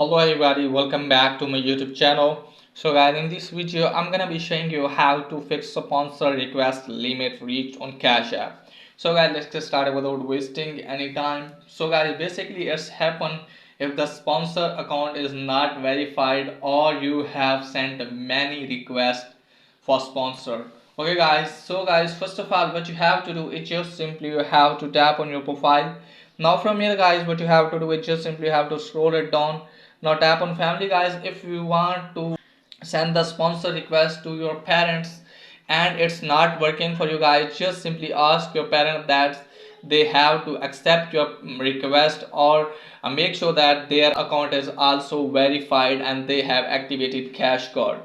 Hello everybody, welcome back to my YouTube channel. So guys, in this video I'm gonna be showing you how to fix sponsor request limit reached on Cash App. So guys, let's get started without wasting any time. So guys, basically it's happen if the sponsor account is not verified or you have sent many requests for sponsor. Okay guys, so guys, first of all what you have to do is just simply you have to tap on your profile. Now from here guys, what you have to do is just simply you have to scroll it down. Now tap on family guys. If you want to send the sponsor request to your parents and it's not working for you guys, just simply ask your parent that they have to accept your request or make sure that their account is also verified and they have activated cash card.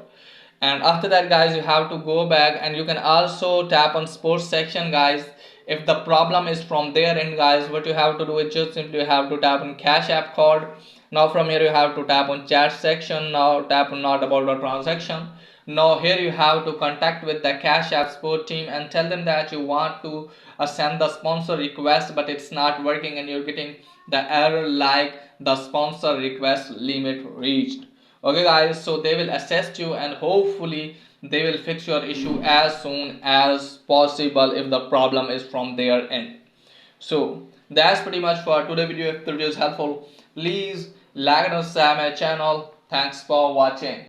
And after that guys, you have to go back and you can also tap on sports section guys. If the problem is from their end guys, what you have to do is just simply you have to tap on cash app code. Now from here you have to tap on chat section. Now tap on not about the transaction. Now here you have to contact with the cash app support team and tell them that you want to send the sponsor request but it's not working and you're getting the error like the sponsor request limit reached. Okay guys, so they will assist you and hopefully they will fix your issue as soon as possible if the problem is from their end. So that's pretty much for today video. If the video is helpful, please like and subscribe my channel. Thanks for watching.